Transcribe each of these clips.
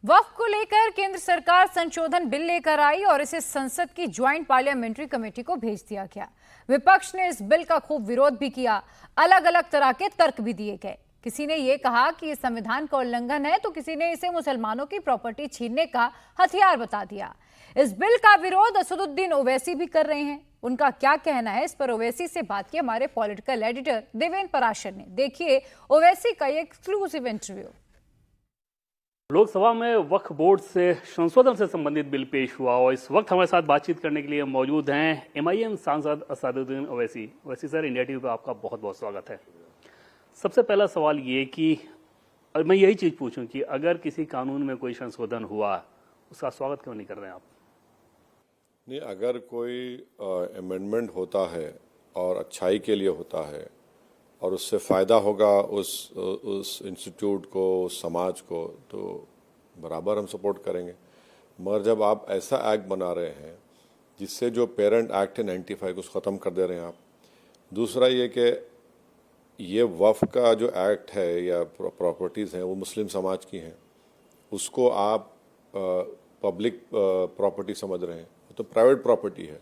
वक्फ को लेकर केंद्र सरकार संशोधन बिल लेकर आई और इसे संसद की ज्वाइंट पार्लियामेंट्री कमेटी को भेज दिया गया। विपक्ष ने इस बिल का खूब विरोध भी किया, अलग अलग तरह के तर्क भी दिए गए। किसी ने यह कहा कि ये संविधान का उल्लंघन है, तो किसी ने इसे मुसलमानों की प्रॉपर्टी छीनने का हथियार बता दिया। इस बिल का विरोध असदुद्दीन ओवैसी भी कर रहे हैं। उनका क्या कहना है, इस पर ओवैसी से बात की हमारे पॉलिटिकल एडिटर देवेंद्र पराशर ने। देखिए ओवैसी का ये एक्सक्लूसिव इंटरव्यू। लोकसभा में वक्फ बोर्ड से संशोधन से संबंधित बिल पेश हुआ और इस वक्त हमारे साथ बातचीत करने के लिए मौजूद हैं एमआईएम सांसद Asaduddin Owaisi. Owaisi sir, India TV पर आपका बहुत बहुत स्वागत है। सबसे पहला सवाल ये कि मैं यही चीज़ पूछूं कि अगर किसी कानून में कोई संशोधन हुआ, उसका स्वागत क्यों नहीं कर रहे हैं आप? नहीं, अगर कोई अमेंडमेंट होता है और अच्छाई के लिए होता है और उससे फ़ायदा होगा उस इंस्टीट्यूट को, उस समाज को, तो बराबर हम सपोर्ट करेंगे। मगर जब आप ऐसा एक्ट बना रहे हैं जिससे जो पेरेंट एक्ट है 95 को ख़त्म कर दे रहे हैं आप। दूसरा ये कि ये वफ़ का जो एक्ट है या प्रॉपर्टीज़ हैं वो मुस्लिम समाज की हैं, उसको आप पब्लिक प्रॉपर्टी समझ रहे हैं, तो प्राइवेट प्रॉपर्टी है।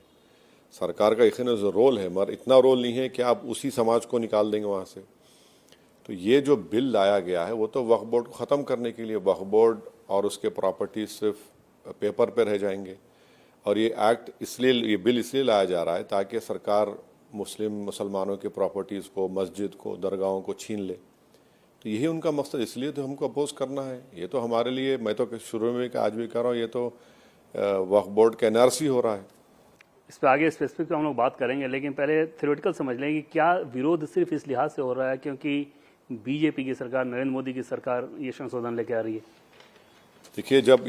सरकार का यकीनन जो रोल है, मगर इतना रोल नहीं है कि आप उसी समाज को निकाल देंगे वहाँ से। तो ये जो बिल लाया गया है वो तो वक्फ बोर्ड को ख़त्म करने के लिए, वक्फ बोर्ड और उसके प्रॉपर्टी सिर्फ पेपर पे रह जाएंगे। और ये एक्ट इसलिए, ये बिल इसलिए लाया जा रहा है ताकि सरकार मुसलमानों के प्रॉपर्टीज़ को, मस्जिद को, दरगाहों को छीन ले। तो यही उनका मकसद, इसलिए तो हमको अपोज करना है। ये तो हमारे लिए, मैं तो शुरू में आज भी कर रहा हूँ, ये तो वक्फ बोर्ड का एनआरसी हो रहा है। इस पर आगे स्पेसिफिक पे हम लोग बात करेंगे, लेकिन पहले थ्योरेटिकल समझ लें कि क्या विरोध सिर्फ इस लिहाज से हो रहा है क्योंकि बीजेपी की सरकार, नरेंद्र मोदी की सरकार ये संशोधन लेके आ रही है? देखिए, जब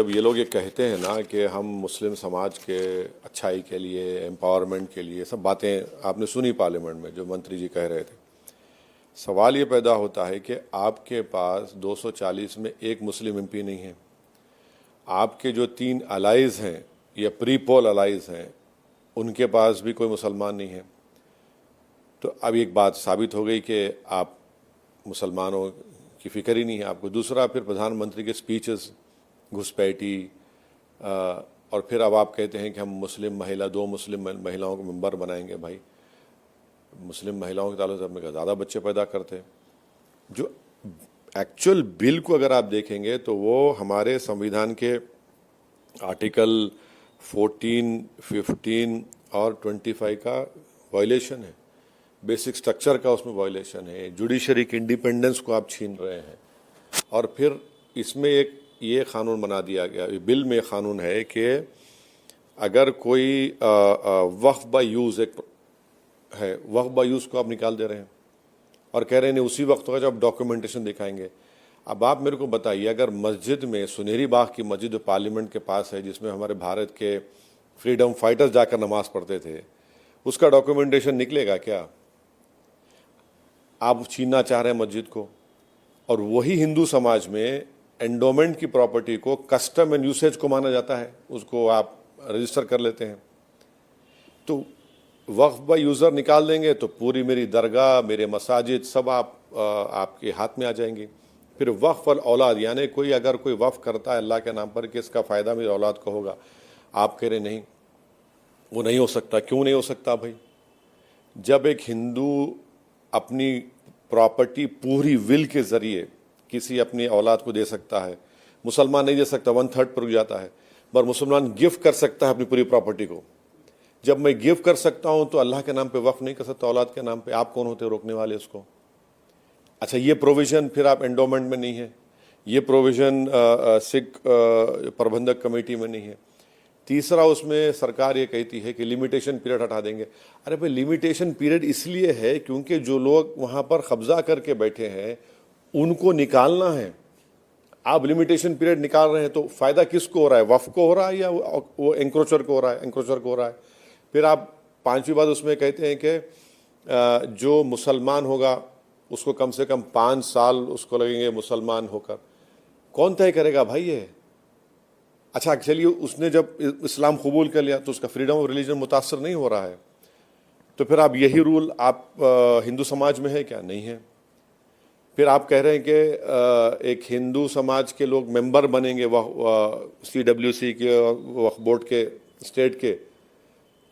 ये लोग ये कहते हैं ना कि हम मुस्लिम समाज के अच्छाई के लिए, एम्पावरमेंट के लिए, सब बातें आपने सुनी पार्लियामेंट में जो मंत्री जी कह रहे थे। सवाल ये पैदा होता है कि आपके पास 240 में एक मुस्लिम एमपी नहीं है। आपके जो 3 अलाइज हैं या प्री पोल अलाइज हैं, उनके पास भी कोई मुसलमान नहीं है। तो अब एक बात साबित हो गई कि आप मुसलमानों की फिक्र ही नहीं है आपको। दूसरा, फिर प्रधानमंत्री के स्पीचेस घुसपैठी, और फिर अब आप कहते हैं कि हम मुस्लिम महिला, 2 मुस्लिम महिलाओं को मेंबर बनाएंगे। भाई, मुस्लिम महिलाओं के ताल्लुक से अपने ज़्यादा बच्चे पैदा करते हैं। जो एक्चुअल बिल को अगर आप देखेंगे तो वो हमारे संविधान के आर्टिकल 14, 15 और 25 का वायलेशन है। बेसिक स्ट्रक्चर का उसमें वायलेशन है। जुडिशरी की इंडिपेंडेंस को आप छीन रहे हैं। और फिर इसमें एक ये कानून बना दिया गया, बिल में कानून है कि अगर कोई वक्फ बाय यूज़ एक है, वक्फ बाय यूज़ को आप निकाल दे रहे हैं और कह रहे हैं नहीं उसी वक्त होगा जब डॉक्यूमेंटेशन दिखाएंगे। अब आप मेरे को बताइए, अगर मस्जिद में, सुनहरी बाग की मस्जिद पार्लियामेंट के पास है, जिसमें हमारे भारत के फ्रीडम फाइटर्स जाकर नमाज पढ़ते थे, उसका डॉक्यूमेंटेशन निकलेगा क्या? आप छीनना चाह रहे हैं मस्जिद को। और वही हिंदू समाज में एंडोमेंट की प्रॉपर्टी को कस्टम एंड यूसेज को माना जाता है, उसको आप रजिस्टर कर लेते हैं। तो वक्फ बाय यूज़र निकाल देंगे तो पूरी मेरी दरगाह, मेरे मसाजिद सब आपके हाथ में आ जाएंगी। फिर वक्फ और औलाद, यानी कोई अगर कोई वक्फ करता है अल्लाह के नाम पर कि इसका फ़ायदा मेरी औलाद को होगा, आप कह रहे नहीं, वो नहीं हो सकता। क्यों नहीं हो सकता भाई? जब एक हिंदू अपनी प्रॉपर्टी पूरी विल के ज़रिए किसी अपनी औलाद को दे सकता है, मुसलमान नहीं दे सकता, 1/3 पर रुक जाता है। पर मुसलमान गिफ्ट कर सकता है अपनी पूरी प्रॉपर्टी को। जब मैं गिफ्ट कर सकता हूं तो अल्लाह के नाम पे वक्फ नहीं कर सकता औलाद के नाम पे? आप कौन होते रोकने वाले उसको? अच्छा, ये प्रोविज़न फिर आप एंडोमेंट में नहीं है, ये प्रोविज़न सिख प्रबंधक कमेटी में नहीं है। तीसरा, उसमें सरकार ये कहती है कि लिमिटेशन पीरियड हटा देंगे। अरे भाई, लिमिटेशन पीरियड इसलिए है क्योंकि जो लोग वहाँ पर कब्जा करके बैठे हैं उनको निकालना है। आप लिमिटेशन पीरियड निकाल रहे हैं तो फ़ायदा किसको हो रहा है? वफ़ को हो रहा है या वो एंक्रोचर को हो रहा है? एंक्रोचर को हो रहा है। फिर आप 5वीं बात उसमें कहते हैं कि जो मुसलमान होगा उसको कम से कम 5 साल उसको लगेंगे मुसलमान होकर। कौन तय करेगा भाई ये? अच्छा, चलिए, उसने जब इस्लाम कबूल कर लिया तो उसका फ्रीडम ऑफ रिलीजन मुतासर नहीं हो रहा है, तो फिर आप यही रूल आप हिंदू समाज में है क्या? नहीं है। फिर आप कह रहे हैं कि एक हिंदू समाज के लोग मेंबर बनेंगे CWC के वक्फ बोर्ड के स्टेट के,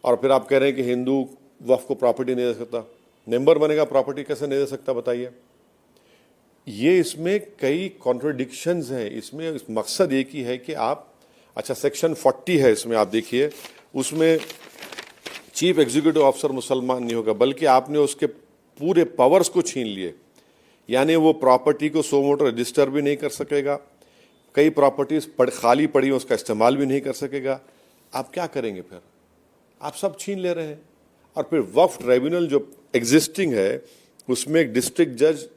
और फिर आप कह रहे हैं कि हिंदू वक्फ को प्रॉपर्टी नहीं दे सकता। मेंबर बनेगा, प्रॉपर्टी कैसे नहीं दे सकता बताइए। ये इसमें कई कॉन्ट्रडिक्शंस हैं। इसमें मकसद एक ही है कि आप, अच्छा सेक्शन 40 है इसमें, आप देखिए उसमें चीफ एग्जीक्यूटिव ऑफिसर मुसलमान नहीं होगा, बल्कि आपने उसके पूरे पावर्स को छीन लिए। यानी वो प्रॉपर्टी को सो मोटो रजिस्टर भी नहीं कर सकेगा, कई प्रॉपर्टीज खाली पड़ी हैं उसका इस्तेमाल भी नहीं कर सकेगा। आप क्या करेंगे फिर? आप सब छीन ले रहे हैं। और फिर वक्फ ट्राइब्यूनल जो एग्जिस्टिंग है उसमें एक डिस्ट्रिक्ट जज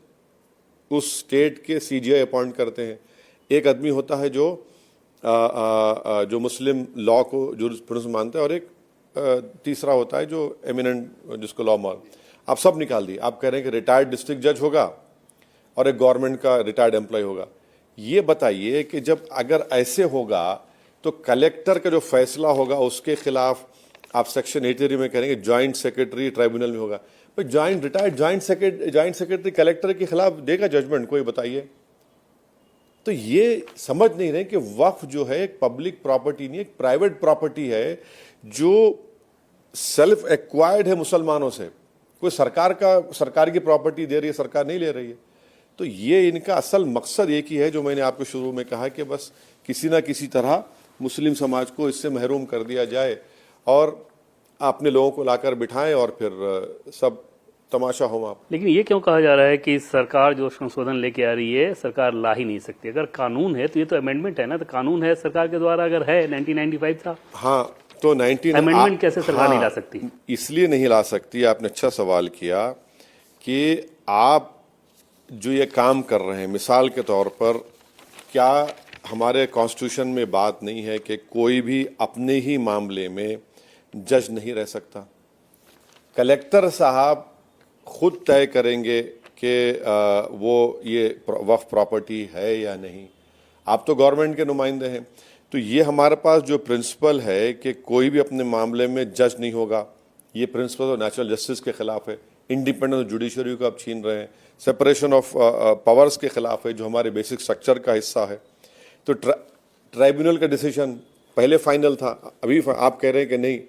उस स्टेट के CJI अपॉइंट करते हैं। एक आदमी होता है जो मुस्लिम लॉ को जूरिस्प्रूडेंस मानता है, और एक तीसरा होता है जो एमिनेंट जिसको लॉ मान। आप सब निकाल दिए। आप कह रहे हैं कि रिटायर्ड डिस्ट्रिक्ट जज होगा और एक गवर्नमेंट का रिटायर्ड एम्प्लॉय होगा। ये बताइए कि जब अगर ऐसे होगा तो कलेक्टर का जो फैसला होगा उसके खिलाफ आप सेक्शन 83 में करेंगे ज्वाइंट सेक्रेटरी ट्राइब्यूनल में होगा। भाई ज्वाइंट सेक्रेटरी कलेक्टर के खिलाफ देगा जजमेंट, कोई बताइए। तो ये समझ नहीं रहे कि वक्फ जो है एक पब्लिक प्रॉपर्टी नहीं, एक प्राइवेट प्रॉपर्टी है जो सेल्फ एक्वायर्ड है मुसलमानों से। कोई सरकार की प्रॉपर्टी दे रही है, सरकार नहीं ले रही है। तो ये इनका असल मकसद एक ही है जो मैंने आपको शुरू में कहा कि बस किसी ना किसी तरह मुस्लिम समाज को इससे महरूम कर दिया जाए और अपने लोगों को लाकर बिठाएं और फिर सब तमाशा हो आप। लेकिन ये क्यों कहा जा रहा है कि सरकार जो संशोधन लेके आ रही है सरकार ला ही नहीं सकती? अगर कानून है तो ये तो अमेंडमेंट है ना, तो कानून है सरकार के द्वारा, अगर है 1995 था। हाँ, तो अमेंडमेंट कैसे सरकार नहीं ला सकती? इसलिए नहीं ला सकती। आपने अच्छा सवाल किया कि आप जो ये काम कर रहे हैं, मिसाल के तौर पर क्या हमारे कॉन्स्टिट्यूशन में बात नहीं है कि कोई भी अपने ही मामले में जज नहीं रह सकता? कलेक्टर साहब खुद तय करेंगे कि वो ये वक्फ प्रॉपर्टी है या नहीं। आप तो गवर्नमेंट के नुमाइंदे हैं। तो ये हमारे पास जो प्रिंसिपल है कि कोई भी अपने मामले में जज नहीं होगा, ये प्रिंसिपल तो नेचुरल जस्टिस के खिलाफ है। इंडिपेंडेंस जुडिशरी को आप छीन रहे हैं, सेपरेशन ऑफ पावर्स के खिलाफ है जो हमारे बेसिक स्ट्रक्चर का हिस्सा है। तो ट्राइब्यूनल का डिसीजन पहले फाइनल था, अभी आप कह रहे हैं कि नहीं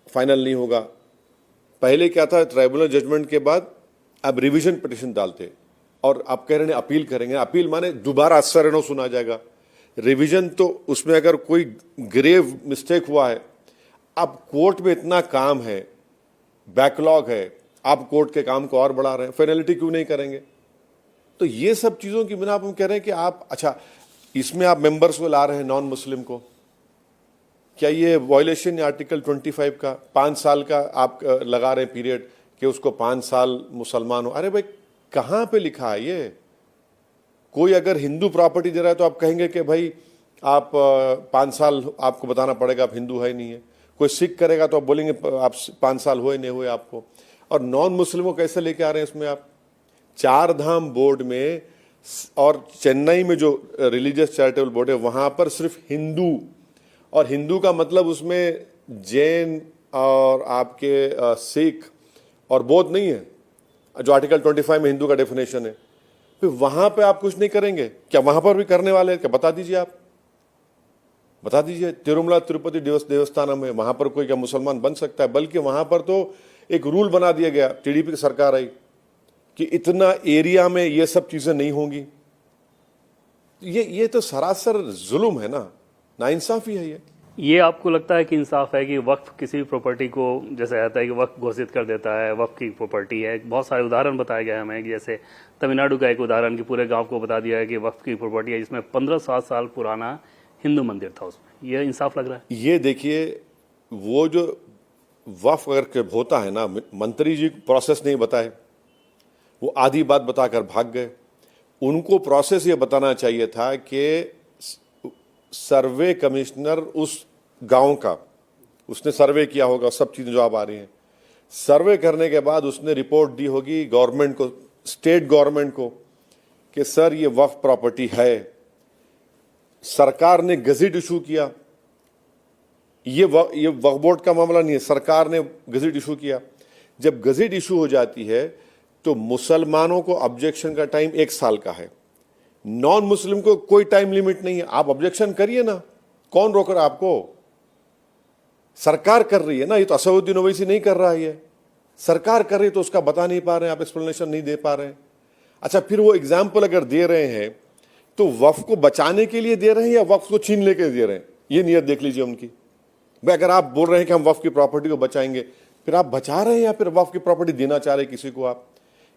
फाइनल नहीं होगा। पहले क्या था, ट्राइब्यूनल जजमेंट के बाद अब रिवीजन पिटिशन डालते और आप कह रहे हैं अपील करेंगे। अपील माने दोबारा असर सुना जाएगा। रिवीजन तो उसमें अगर कोई ग्रेव मिस्टेक हुआ है, अब कोर्ट में इतना काम है, बैकलॉग है, आप कोर्ट के काम को और बढ़ा रहे हैं, फाइनलिटी क्यों नहीं करेंगे? तो ये सब चीज़ों की बिना हम कह रहे हैं कि आप, अच्छा इसमें आप मेंबर्स को ला रहे हैं नॉन मुस्लिम को, क्या ये वायलेशन है आर्टिकल 25 का? 5 साल का आप लगा रहे हैं पीरियड कि उसको 5 साल मुसलमान हो। अरे भाई कहाँ पे लिखा है ये? कोई अगर हिंदू प्रॉपर्टी दे रहा है तो आप कहेंगे कि भाई आप 5 साल आपको बताना पड़ेगा आप हिंदू है नहीं है। कोई सिख करेगा तो आप बोलेंगे आप 5 साल हुए नहीं हुए आपको। और नॉन मुस्लिम को कैसे लेके आ रहे हैं इसमें आप? 4 धाम बोर्ड में और चेन्नई में जो रिलीजियस चैरिटेबल बोर्ड है वहां पर सिर्फ हिंदू, और हिंदू का मतलब उसमें जैन और आपके सिख और बौद्ध नहीं है, जो आर्टिकल 25 में हिंदू का डेफिनेशन है। फिर वहां पे आप कुछ नहीं करेंगे क्या? वहां पर भी करने वाले हैं क्या? बता दीजिए, आप बता दीजिए। तिरुमला तिरुपति देवस्थानम है, वहां पर कोई क्या मुसलमान बन सकता है? बल्कि वहां पर तो एक रूल बना दिया गया, टीडीपी की सरकार आई, कि इतना एरिया में ये सब चीजें नहीं होंगी। ये तो सरासर जुल्म है ना, नाइंसाफी है ये आपको लगता है कि इंसाफ है कि वक्फ किसी भी प्रॉपर्टी को, जैसे आता है कि वक्फ घोषित कर देता है, वक्फ की प्रॉपर्टी है? बहुत सारे उदाहरण बताए गए हमें, जैसे तमिलनाडु का एक उदाहरण कि पूरे गांव को बता दिया है कि वक्फ की प्रॉपर्टी है, जिसमें 1500 साल पुराना हिंदू मंदिर था उसमें। ये इंसाफ लग रहा है? ये देखिए, वो जो वक्फ अगर होता है ना, मंत्री जी प्रोसेस नहीं बताए, वो आधी बात बताकर भाग गए। उनको प्रोसेस ये बताना चाहिए था कि सर्वे कमिश्नर उस गांव का, उसने सर्वे किया होगा, सब चीजें जो आप आ रही हैं, सर्वे करने के बाद उसने रिपोर्ट दी होगी गवर्नमेंट को, स्टेट गवर्नमेंट को, कि सर ये वक्फ प्रॉपर्टी है। सरकार ने गजट इशू किया, ये वक्फ बोर्ड का मामला नहीं है, सरकार ने गजट इशू किया। जब गजट इशू हो जाती है तो मुसलमानों को ऑब्जेक्शन का टाइम 1 साल का है, नॉन मुस्लिम को कोई टाइम लिमिट नहीं है। आप ऑब्जेक्शन करिए ना, कौन रोक रहा है आपको? सरकार कर रही है ना, ये तो असदुद्दीन ओवैसी नहीं कर रहा है, ये सरकार कर रही है, तो उसका बता नहीं पा रहे हैं आप, एक्सप्लेनेशन नहीं दे पा रहे हैं। अच्छा, फिर वो एग्जाम्पल अगर दे रहे हैं तो वक्फ को बचाने के लिए दे रहे हैं या वक्फ को छीन लेके दे रहे हैं? ये नियत देख लीजिए उनकी। भाई अगर आप बोल रहे हैं कि हम वक्फ की प्रॉपर्टी को बचाएंगे, फिर आप बचा रहे हैं या फिर वक्फ की प्रॉपर्टी देना चाह रहे हैं किसी को आप?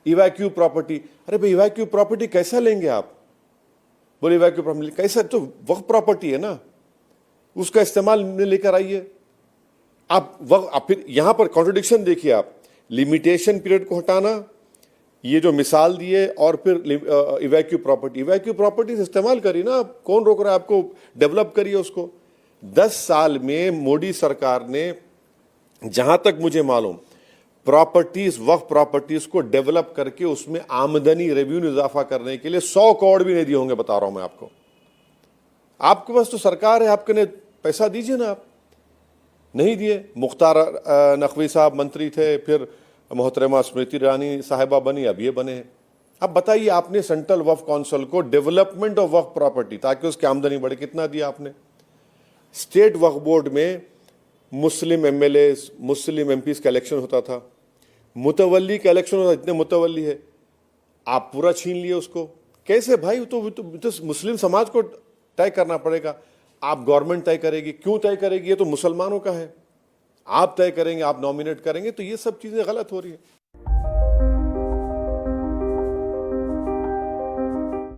इवैक्यू प्रॉपर्टी, अरे भाई इवैक्यू प्रॉपर्टी कैसा लेंगे आप? बोले इवैक्यू प्रॉपर्टी कैसा? तो वक्फ प्रॉपर्टी है ना, उसका इस्तेमाल में लेकर आइए आप फिर यहां पर कॉन्ट्रडिक्शन देखिए आप, लिमिटेशन पीरियड को हटाना, ये जो मिसाल दिए, और फिर इवैक्यू प्रॉपर्टी इस्तेमाल करिए ना, कौन रोक रहा है आपको? डेवलप करिए उसको। 10 साल में मोदी सरकार ने, जहां तक मुझे मालूम, वक्फ प्रॉपर्टीज को डेवलप करके उसमें आमदनी रेवेन्यू इजाफा करने के लिए 100 करोड़ भी नहीं दिए होंगे, बता रहा हूं मैं आपको। आपके पास तो सरकार है, आपके ने पैसा दीजिए ना, आप नहीं दिए। मुख्तार नकवी साहब मंत्री थे, फिर मोहतरमा स्मृति ईरानी साहिबा बनी, अब ये बने हैं। अब बताइए, आपने सेंट्रल वक्फ काउंसिल को डेवलपमेंट ऑफ वक्फ प्रॉपर्टी, ताकि उसकी आमदनी बढ़े, कितना दिया आपने? स्टेट वक्फ बोर्ड में मुस्लिम एमएलए, मुस्लिम एमपीज का इलेक्शन होता था, मुतवल्ली का इलेक्शन होता, इतने मुतवल्ली है, आप पूरा छीन लिए उसको। कैसे भाई? तो मुस्लिम समाज को तय करना पड़ेगा। आप गवर्नमेंट तय करेगी, क्यों तय करेगी? ये तो मुसलमानों का है, आप तय करेंगे, आप नॉमिनेट करेंगे, तो ये सब चीजें गलत हो रही है।